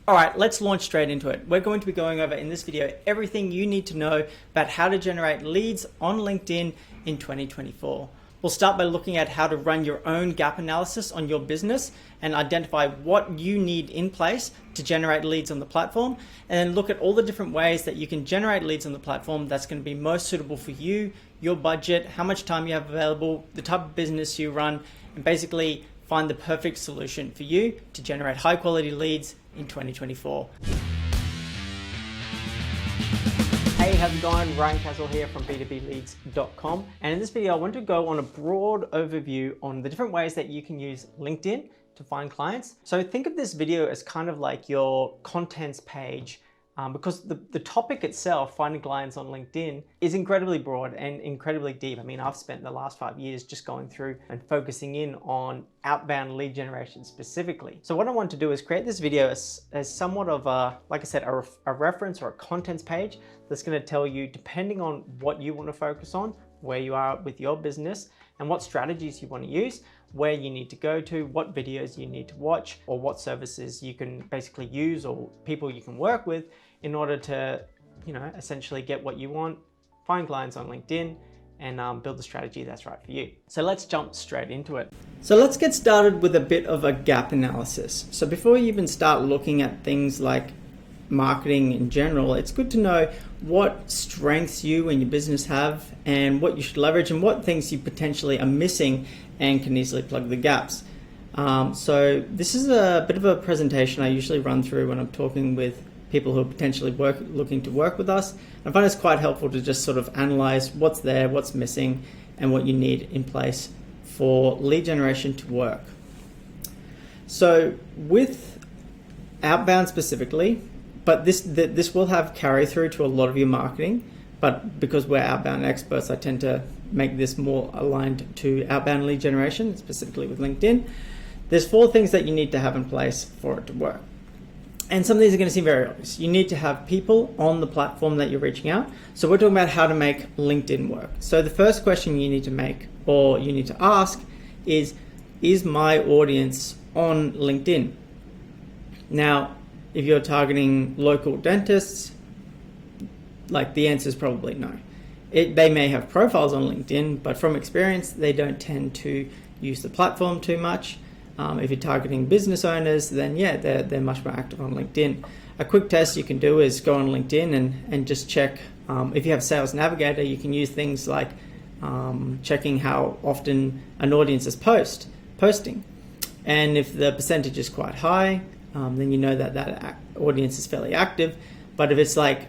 All right, let's launch straight into it. We're going to be going over in this video everything you need to know about how to generate leads on LinkedIn in 2024. We'll start by looking at how to run your own gap analysis on your business and identify what you need in place to generate leads on the platform, and then look at all the different ways that you can generate leads on the platform that's going to be most suitable for you, your budget, how much time you have available, the type of business you run, and basically find the perfect solution for you to generate high quality leads in 2024. Hey, how's it going? Ryan Castle here from b2bleads.com. And in this video, I want to go on a broad overview on the different ways that you can use LinkedIn to find clients. So think of this video as kind of like your contents page, because the topic itself, finding clients on LinkedIn, is incredibly broad and incredibly deep. I mean, I've spent the last 5 years just going through and focusing in on outbound lead generation specifically. So what I want to do is create this video as somewhat of a, like I said, a reference or a contents page that's going to tell you, depending on what you want to focus on, where you are with your business, and what strategies you want to use, where you need to go to, what videos you need to watch, or what services you can basically use or people you can work with in order to, essentially get what you want, find clients on LinkedIn, and build the strategy that's right for you. So let's jump straight into it. So let's get started with a bit of a gap analysis. So before you even start looking at things like marketing in general, it's good to know what strengths you and your business have and what you should leverage and what things you potentially are missing and can easily plug the gaps. So this is a bit of a presentation I usually run through when I'm talking with people who are potentially looking to work with us. I find it's quite helpful to just sort of analyze what's there, what's missing, and what you need in place for lead generation to work. So with outbound specifically, but this will have carry through to a lot of your marketing, but because we're outbound experts, I tend to make this more aligned to outbound lead generation, specifically with LinkedIn. There's 4 things that you need to have in place for it to work. And some of these are going to seem very obvious. You need to have people on the platform that you're reaching out. So we're talking about how to make LinkedIn work. So the first question you need to make, or you need to ask, is my audience on LinkedIn? Now, if you're targeting local dentists, like the answer is probably no. They may have profiles on LinkedIn, but from experience, they don't tend to use the platform too much. If you're targeting business owners, then yeah, they're much more active on LinkedIn. A quick test you can do is go on LinkedIn and just check. If you have Sales Navigator, you can use things like checking how often an audience is posting. And if the percentage is quite high, then you know that audience is fairly active. But if it's like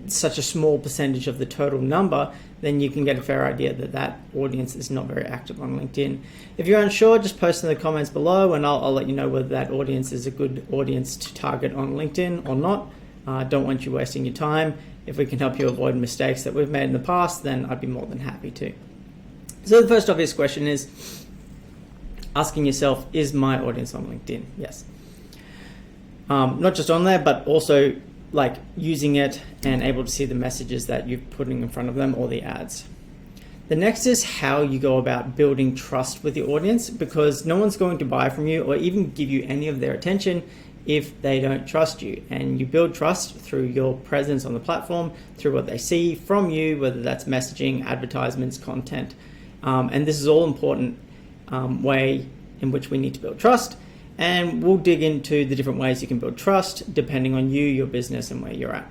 such a small percentage of the total number, then you can get a fair idea that audience is not very active on LinkedIn. If you're unsure, just post in the comments below and I'll let you know whether that audience is a good audience to target on LinkedIn or not. Don't want you wasting your time. If we can help you avoid mistakes that we've made in the past, then I'd be more than happy to. So the first obvious question is asking yourself, is my audience on LinkedIn? Yes. Not just on there, but also like using it and able to see the messages that you're putting in front of them or the ads. The next is how you go about building trust with your audience, because no one's going to buy from you or even give you any of their attention if they don't trust you. And you build trust through your presence on the platform, through what they see from you, whether that's messaging, advertisements, content. And this is all important way in which we need to build trust. And we'll dig into the different ways you can build trust depending on you, your business, and where you're at.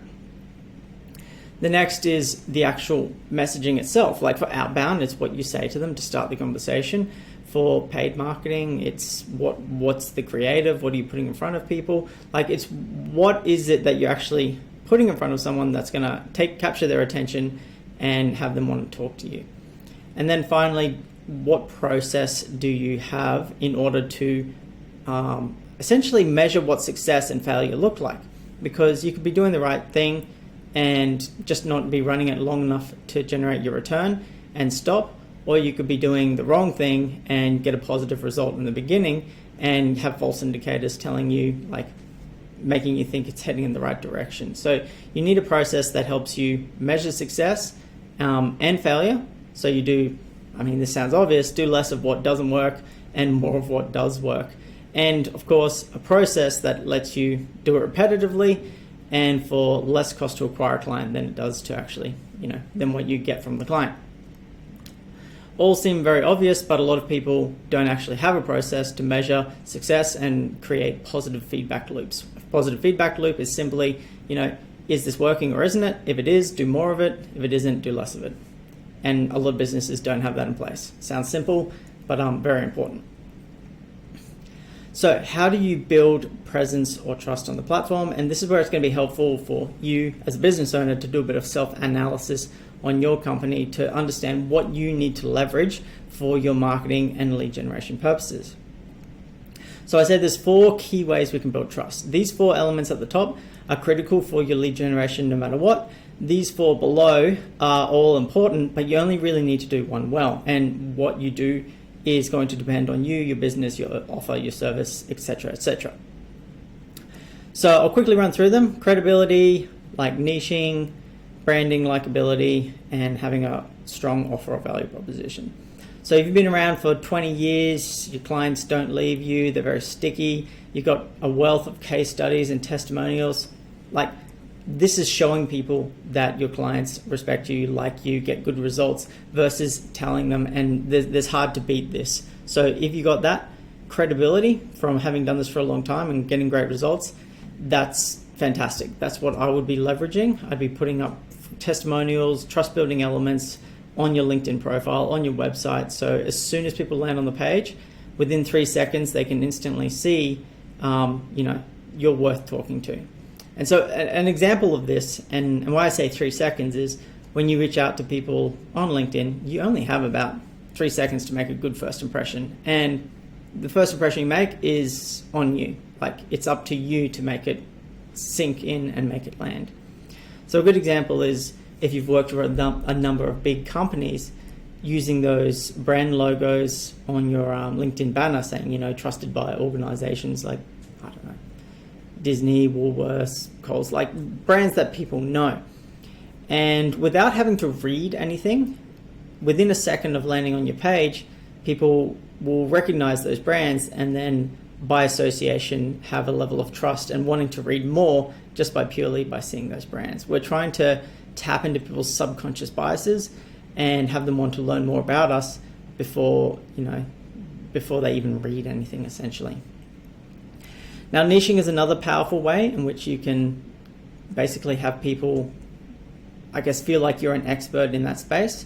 The next is the actual messaging itself. Like for outbound, it's what you say to them to start the conversation. For paid marketing, it's what's the creative, what are you putting in front of people? Like it's what is it that you're actually putting in front of someone that's going to capture their attention and have them want to talk to you. And then finally, what process do you have in order to essentially measure what success and failure look like? Because you could be doing the right thing and just not be running it long enough to generate your return and stop, or you could be doing the wrong thing and get a positive result in the beginning and have false indicators telling you, like making you think it's heading in the right direction. So you need a process that helps you measure success and failure. So you do, I mean, this sounds obvious, do less of what doesn't work and more of what does work. and of course a process that lets you do it repetitively and for less cost to acquire a client than it does to actually, than what you get from the client. All seem very obvious, but a lot of people don't actually have a process to measure success and create positive feedback loops. A positive feedback loop is simply, is this working or isn't it? If it is, do more of it. If it isn't, do less of it. And a lot of businesses don't have that in place. Sounds simple, but very important. So how do you build presence or trust on the platform? And this is where it's going to be helpful for you as a business owner to do a bit of self-analysis on your company to understand what you need to leverage for your marketing and lead generation purposes. So I said there's 4 key ways we can build trust. These 4 elements at the top are critical for your lead generation no matter what. These 4 below are all important, but you only really need to do one well. And what you do is going to depend on you, your business, your offer, your service, etc., etc. So I'll quickly run through them. Credibility, like niching, branding, likability, and having a strong offer or value proposition. So if you've been around for 20 years, your clients don't leave you, they're very sticky, you've got a wealth of case studies and testimonials, this is showing people that your clients respect you, like you, get good results, versus telling them, and there's hard to beat this. So if you got that credibility from having done this for a long time and getting great results, that's fantastic. That's what I would be leveraging. I'd be putting up testimonials, trust building elements on your LinkedIn profile, on your website. So as soon as people land on the page, within 3 seconds, they can instantly see, you're worth talking to. And so an example of this, and why I say 3 seconds, is when you reach out to people on LinkedIn, you only have about 3 seconds to make a good first impression. And the first impression you make is on you. It's up to you to make it sink in and make it land. So a good example is if you've worked for a number of big companies, using those brand logos on your LinkedIn banner saying, trusted by organizations like, I don't know, Disney, Woolworths, Coles, brands that people know. And without having to read anything, within a second of landing on your page, people will recognize those brands and then by association have a level of trust and wanting to read more just purely by seeing those brands. We're trying to tap into people's subconscious biases and have them want to learn more about us before they even read anything, essentially. Now, niching is another powerful way in which you can basically have people, feel like you're an expert in that space.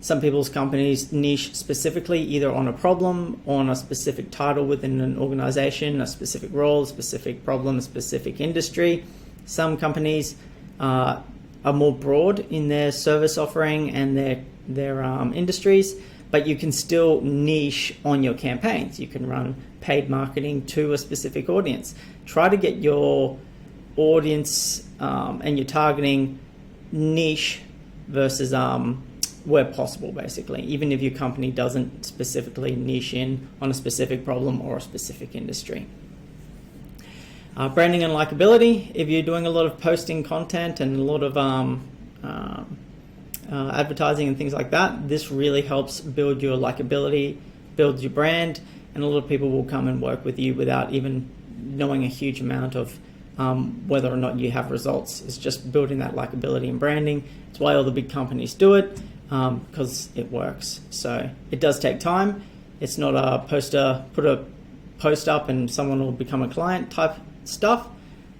Some people's companies niche specifically either on a problem, on a specific title within an organization, a specific role, a specific problem, a specific industry. Some companies are more broad in their service offering and their industries, but you can still niche on your campaigns. You can run paid marketing to a specific audience. Try to get your audience and your targeting niche versus where possible, basically, even if your company doesn't specifically niche in on a specific problem or a specific industry. Branding and likability. If you're doing a lot of posting content and a lot of advertising and things like that, this really helps build your likability, builds your brand, and a lot of people will come and work with you without even knowing a huge amount of whether or not you have results. It's just building that likability and branding. It's why all the big companies do it, because it works. So it does take time. It's not a poster, put a post up and someone will become a client type stuff,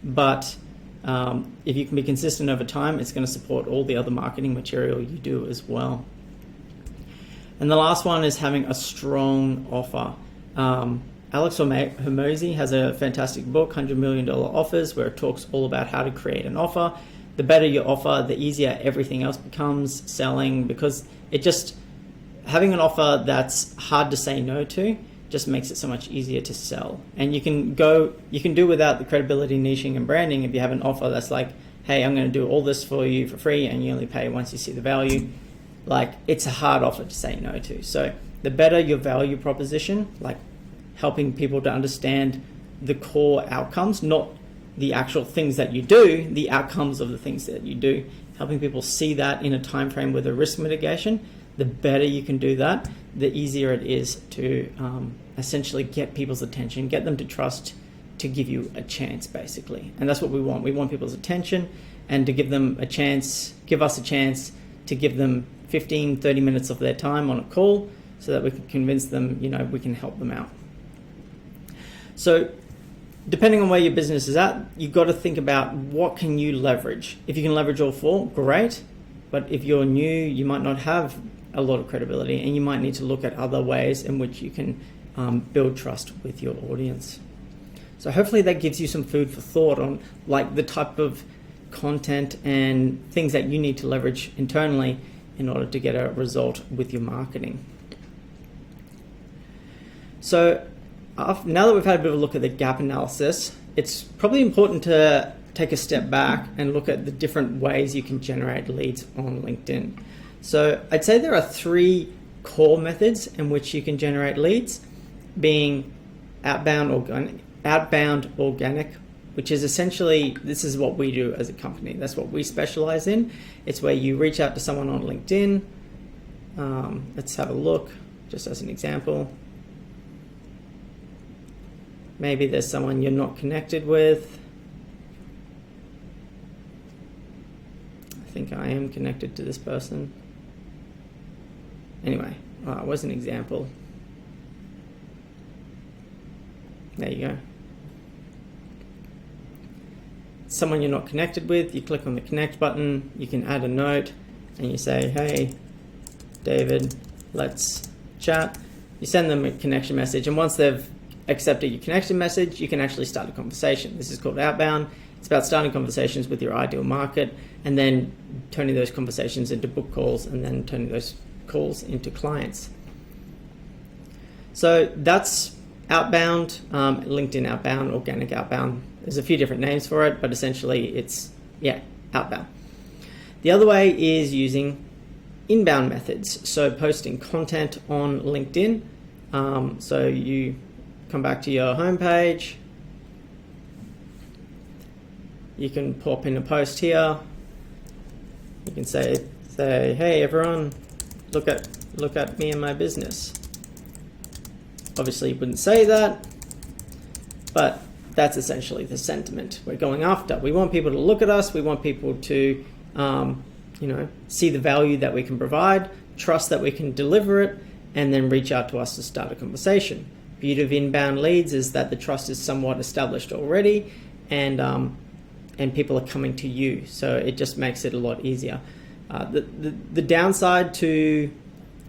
but if you can be consistent over time, it's going to support all the other marketing material you do as well. And the last one is having a strong offer. Alex Hormozi has a fantastic book, $100 Million Offers, where it talks all about how to create an offer. The better your offer, the easier everything else becomes selling, because having an offer that's hard to say no to just makes it so much easier to sell. And you can do without the credibility, niching, and branding if you have an offer that's like, hey, I'm going to do all this for you for free and you only pay once you see the value. It's a hard offer to say no to. So the better your value proposition, helping people to understand the core outcomes, not the actual things that you do, the outcomes of the things that you do, helping people see that in a time frame with a risk mitigation, the better you can do that, the easier it is to essentially get people's attention, get them to trust to give you a chance, basically. And that's what we want. We want people's attention, and to give them a chance, give us a chance to give them 15, 30 minutes of their time on a call so that we can convince them, we can help them out. So depending on where your business is at, you've got to think about what can you leverage. If you can leverage all four, great. But if you're new, you might not have a lot of credibility, and you might need to look at other ways in which you can build trust with your audience. So hopefully that gives you some food for thought on like the type of content and things that you need to leverage internally in order to get a result with your marketing. So now that we've had a bit of a look at the gap analysis, it's probably important to take a step back and look at the different ways you can generate leads on LinkedIn. So I'd say there are 3 core methods in which you can generate leads, being outbound organic, which is essentially, this is what we do as a company. That's what we specialize in. It's where you reach out to someone on LinkedIn. Let's have a look, just as an example. Maybe there's someone you're not connected with. I think I am connected to this person. Anyway, where's an example? There you go. Someone you're not connected with, you click on the connect button, you can add a note, and you say, hey, David, let's chat. You send them a connection message, and once they've accepted your connection message, you can actually start a conversation. This is called outbound. It's about starting conversations with your ideal market and then turning those conversations into book calls and then turning those calls into clients. So that's outbound, LinkedIn outbound, organic outbound. There's a few different names for it, but essentially it's, outbound. The other way is using inbound methods. So posting content on LinkedIn. So you come back to your homepage. You can pop in a post here. You can say, hey everyone, look at me and my business. Obviously you wouldn't say that, but that's essentially the sentiment we're going after. We want people to look at us. We want people to, see the value that we can provide, trust that we can deliver it, and then reach out to us to start a conversation. Beauty of inbound leads is that the trust is somewhat established already, and people are coming to you. So it just makes it a lot easier. The downside to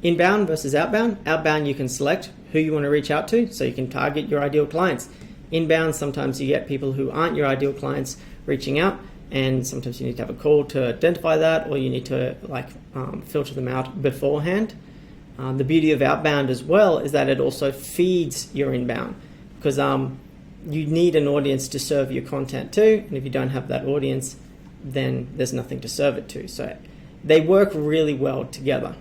inbound versus outbound, you can select who you want to reach out to, so you can target your ideal clients. Inbound, sometimes you get people who aren't your ideal clients reaching out, and sometimes you need to have a call to identify that, or you need to filter them out beforehand. The beauty of outbound as well is that it also feeds your inbound, because you need an audience to serve your content to, and if you don't have that audience, then there's nothing to serve it to. So they work really well together.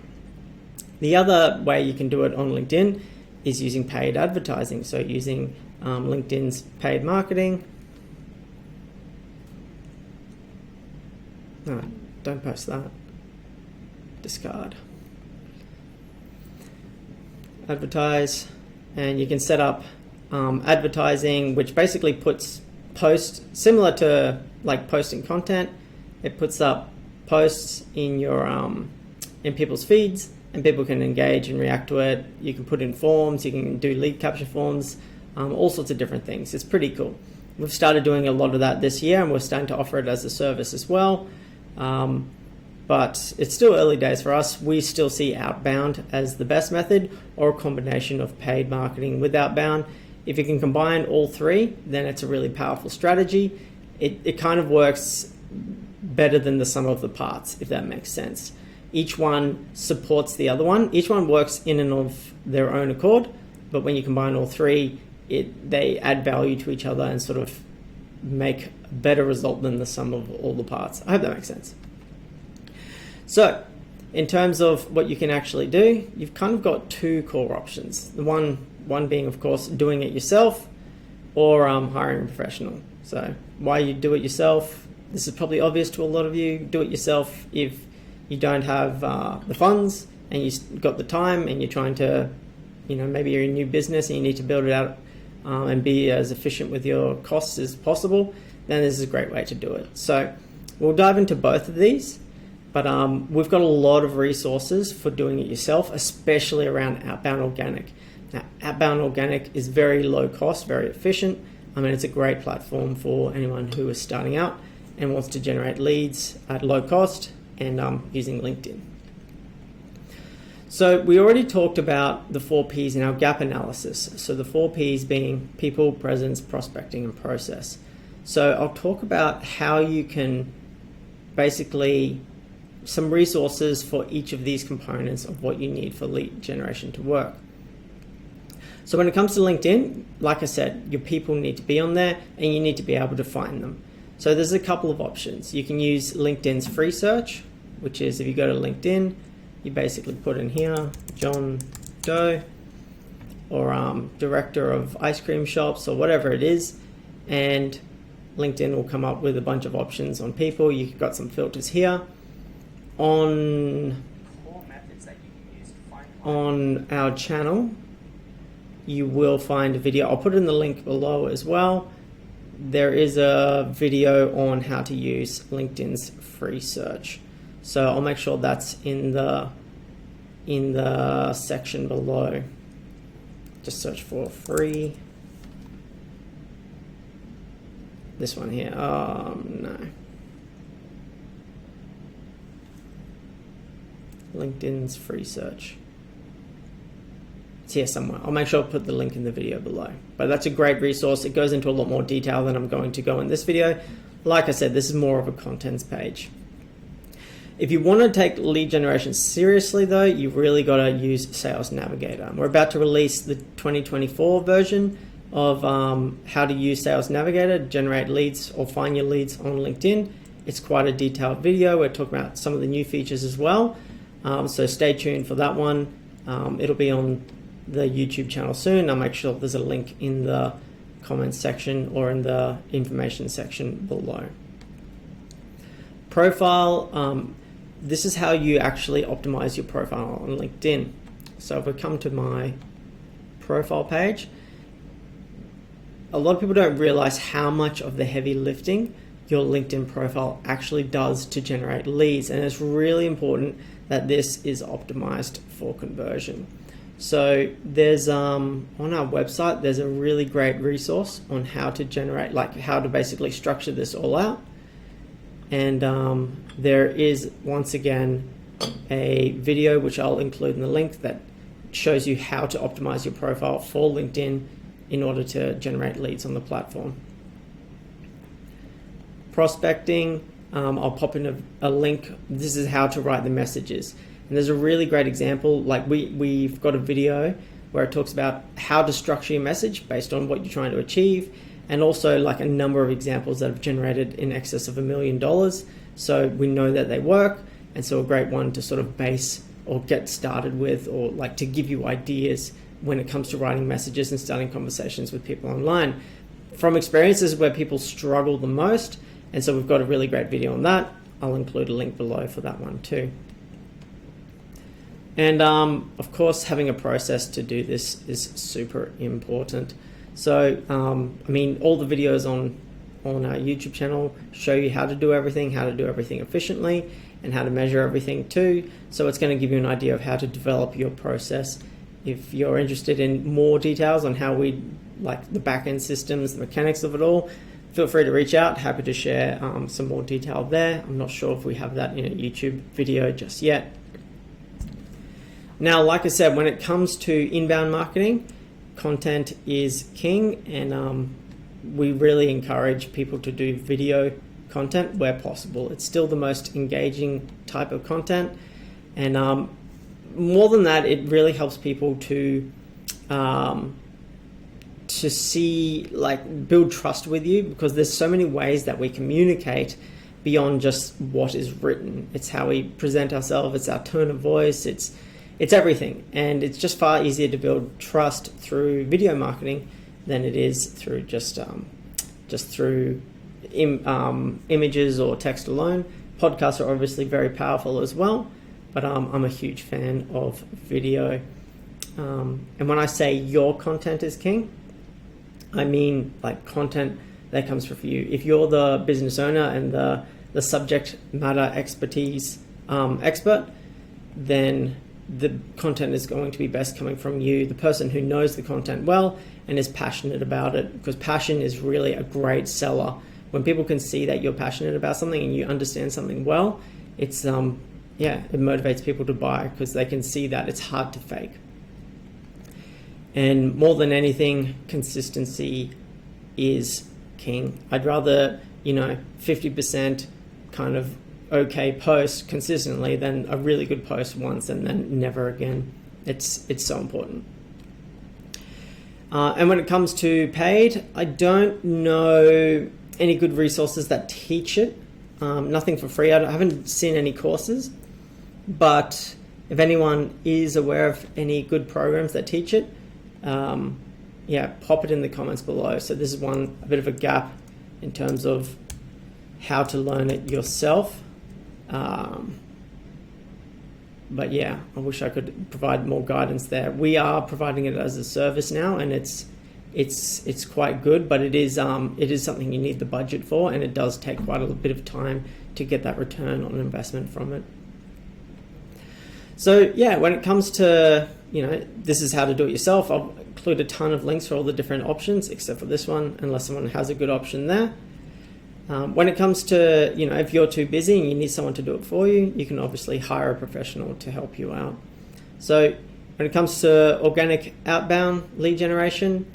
The other way you can do it on LinkedIn is using paid advertising. So using LinkedIn's paid marketing. No, don't post that. Discard. Advertise, and you can set up advertising, which basically puts posts similar to like posting content. It puts up posts in your in people's feeds, and people can engage and react to it. You can put in forms, you can do lead capture forms, all sorts of different things. It's pretty cool. We've started doing a lot of that this year, and we're starting to offer it as a service as well. But it's still early days for us. We still see outbound as the best method, or a combination of paid marketing with outbound. If you can combine all 3, then it's a really powerful strategy. It kind of works better than the sum of the parts, if that makes sense. Each one supports the other one. Each one works in and of their own accord, but when you combine all 3, they add value to each other and sort of make a better result than the sum of all the parts. I hope that makes sense. So, in terms of what you can actually do, you've kind of got 2 core options. The one being, of course, doing it yourself, or hiring a professional. So, why you do it yourself? This is probably obvious to a lot of you. Do it yourself if you don't have the funds, and you've got the time and you're trying to, maybe you're a new business and you need to build it out and be as efficient with your costs as possible, then this is a great way to do it. So we'll dive into both of these, but we've got a lot of resources for doing it yourself, especially around outbound organic. Now, outbound organic is very low cost, very efficient. It's a great platform for anyone who is starting out and wants to generate leads at low cost and using LinkedIn. So we already talked about the 4 Ps in our gap analysis. So the 4 Ps being people, presence, prospecting, and process. So I'll talk about how you can basically some resources for each of these components of what you need for lead generation to work. So when it comes to LinkedIn, like I said, your people need to be on there and you need to be able to find them. So there's a couple of options. You can use LinkedIn's free search, which is if you go to LinkedIn, you basically put in here, John Doe, or director of ice cream shops, or whatever it is, and LinkedIn will come up with a bunch of options on people. You've got some filters here. On our channel, you will find a video. I'll put it in the link below as well. There is a video on how to use LinkedIn's free search. So I'll make sure that's in the section below. Just search for free. This one here. No. LinkedIn's free search. It's here somewhere. I'll make sure I'll put the link in the video below. But that's a great resource. It goes into a lot more detail than I'm going to go in this video. Like I said, this is more of a contents page. If you want to take lead generation seriously though, you've really got to use Sales Navigator. We're about to release the 2024 version of how to use Sales Navigator to generate leads or find your leads on LinkedIn. It's quite a detailed video. We're talking about some of the new features as well. So stay tuned for that one. It'll be on the YouTube channel soon. I'll make sure there's a link in the comments section or in the information section below. Profile. This is how you actually optimize your profile on LinkedIn. So if we come to my profile page, a lot of people don't realize how much of the heavy lifting your LinkedIn profile actually does to generate leads. And it's really important that this is optimized for conversion. So there's on our website, there's a really great resource on how to generate, like how to basically structure this all out. And there is once again a video which I'll include in the link that shows you how to optimize your profile for LinkedIn in order to generate leads on the platform. Prospecting, I'll pop in a link. This is how to write the messages. And there's a really great example, like we've got a video where it talks about how to structure your message based on what you're trying to achieve, and also like a number of examples that have generated in excess of $1 million. So we know that they work, and so a great one to sort of base or get started with, or like to give you ideas when it comes to writing messages and starting conversations with people online. From experiences where people struggle the most, and so we've got a really great video on that. I'll include a link below for that one too. And of course, having a process to do this is super important. So, all the videos on our YouTube channel show you how to do everything efficiently, and how to measure everything too. So it's going to give you an idea of how to develop your process. If you're interested in more details on how we like the back-end systems, the mechanics of it all, feel free to reach out. Happy to share some more detail there. I'm not sure if we have that in a YouTube video just yet. Now, like I said, when it comes to inbound marketing, content is king, and we really encourage people to do video content where possible. It's still the most engaging type of content, and more than that, it really helps people to see, like, build trust with you, because there's so many ways that we communicate beyond just what is written. It's how we present ourselves, it's our tone of voice, it's everything, and it's just far easier to build trust through video marketing than it is through just through images or text alone. Podcasts are obviously very powerful as well, but I'm a huge fan of video. And when I say your content is king, I mean like content that comes from you. If you're the business owner and the subject matter expertise expert, then the content is going to be best coming from you, the person who knows the content well and is passionate about it, because passion is really a great seller. When people can see that you're passionate about something and you understand something well, it's it motivates people to buy because they can see that it's hard to fake. And more than anything, consistency is king. I'd rather 50% kind of okay post consistently than a really good post once and then never again. It's so important. And when it comes to paid, I don't know any good resources that teach it. Nothing for free. I haven't seen any courses, but if anyone is aware of any good programs that teach it, pop it in the comments below. So this is a bit of a gap in terms of how to learn it yourself. But yeah, I wish I could provide more guidance there. We are providing it as a service now, and it's quite good, but it is something you need the budget for, and it does take quite a bit of time to get that return on investment from it. So yeah, when it comes to this is how to do it yourself, I'll include a ton of links for all the different options except for this one, unless someone has a good option there. When it comes to, if you're too busy and you need someone to do it for you, you can obviously hire a professional to help you out. So when it comes to organic outbound lead generation,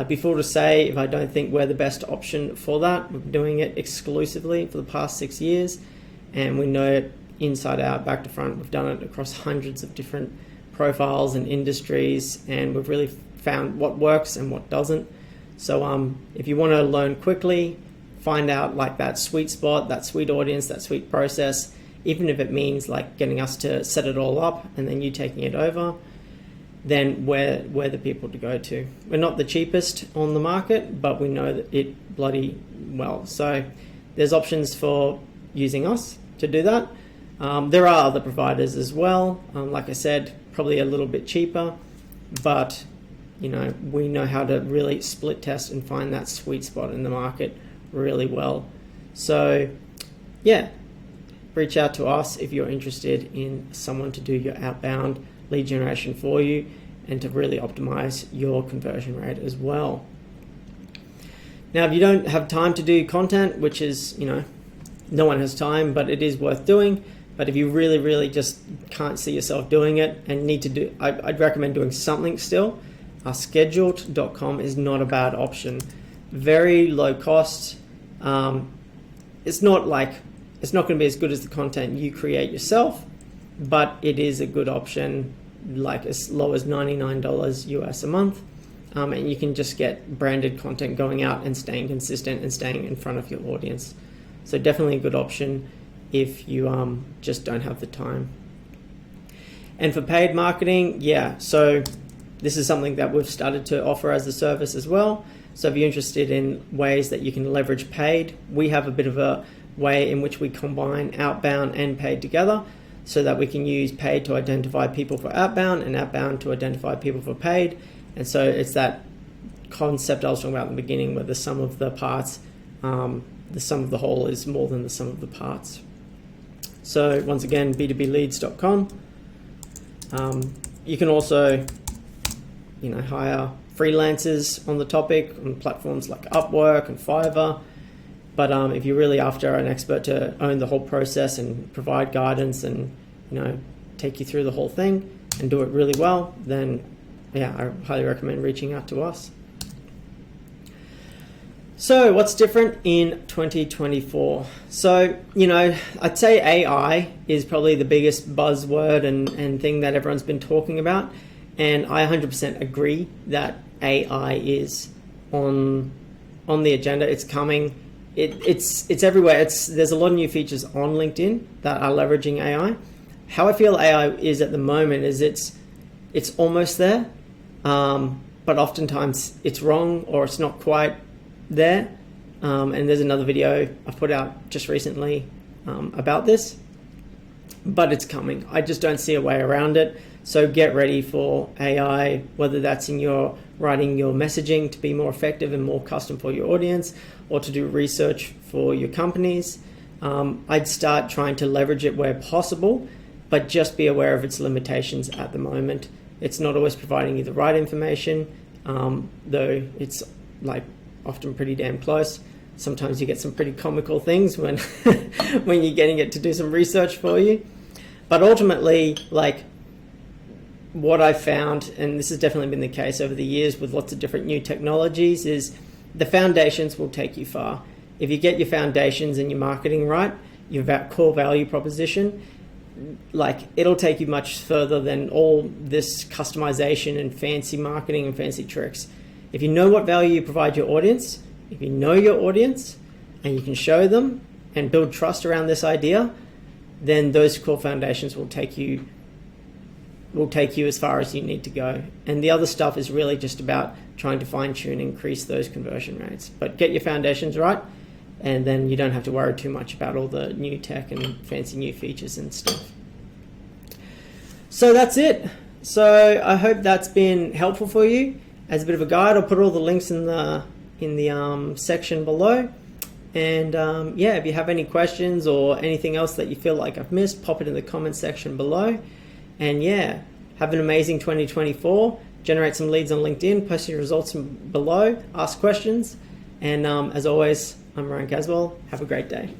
before to say if I don't think we're the best option for that. We've been doing it exclusively for the past 6 years, and we know it inside out, back to front. We've done it across hundreds of different profiles and industries, and we've really found what works and what doesn't. So if you want to learn quickly, find out like that sweet spot, that sweet audience, that sweet process, even if it means like getting us to set it all up and then you taking it over, then we're the people to go to. We're not the cheapest on the market, but we know that it bloody well. So there's options for using us to do that. There are other providers as well. Like I said, probably a little bit cheaper, but we know how to really split test and find that sweet spot in the market really well. So yeah, reach out to us if you're interested in someone to do your outbound lead generation for you and to really optimize your conversion rate as well. Now, if you don't have time to do content, which is, no one has time, but it is worth doing. But if you really, really just can't see yourself doing it and need to do, I'd recommend doing something still. Scheduled.com is not a bad option. Very low cost. It's not going to be as good as the content you create yourself, but it is a good option, like as low as $99 US a month. And you can just get branded content going out and staying consistent and staying in front of your audience. So definitely a good option if you just don't have the time. And for paid marketing, so this is something that we've started to offer as a service as well. So if you're interested in ways that you can leverage paid, we have a bit of a way in which we combine outbound and paid together so that we can use paid to identify people for outbound and outbound to identify people for paid. And so it's that concept I was talking about in the beginning where the sum of the parts, the sum of the whole is more than the sum of the parts. So once again, b2bleads.com. You can also, hire freelancers on the topic on platforms like Upwork and Fiverr. But if you're really after an expert to own the whole process and provide guidance and take you through the whole thing and do it really well, then I highly recommend reaching out to us. So what's different in 2024? So, I'd say AI is probably the biggest buzzword and thing that everyone's been talking about. And I 100% agree that AI is on the agenda. It's coming. It's everywhere. There's a lot of new features on LinkedIn that are leveraging AI. How I feel AI is at the moment is it's almost there, but oftentimes it's wrong or it's not quite there. And there's another video I've put out just recently about this. but it's coming. I just don't see a way around it. So get ready for AI, whether that's in your writing your messaging to be more effective and more custom for your audience, or to do research for your companies. I'd start trying to leverage it where possible, but just be aware of its limitations at the moment. It's not always providing you the right information, though it's like often pretty damn close. Sometimes you get some pretty comical things when when you're getting it to do some research for you. But ultimately, like, what I've found, and this has definitely been the case over the years with lots of different new technologies, is the foundations will take you far. If you get your foundations and your marketing right, your core value proposition, like, it'll take you much further than all this customization and fancy marketing and fancy tricks. If you know what value you provide your audience, if you know your audience and you can show them and build trust around this idea, then those core foundations will take you as far as you need to go. And the other stuff is really just about trying to fine tune and increase those conversion rates. But get your foundations right, and then you don't have to worry too much about all the new tech and fancy new features and stuff. So that's it. So I hope that's been helpful for you. As a bit of a guide, I'll put all the links in the section below. And yeah, if you have any questions or anything else that you feel like I've missed, pop it in the comments section below. And yeah, have an amazing 2024. Generate some leads on LinkedIn, post your results below, ask questions. And as always, I'm Ryan Caswell. Have a great day.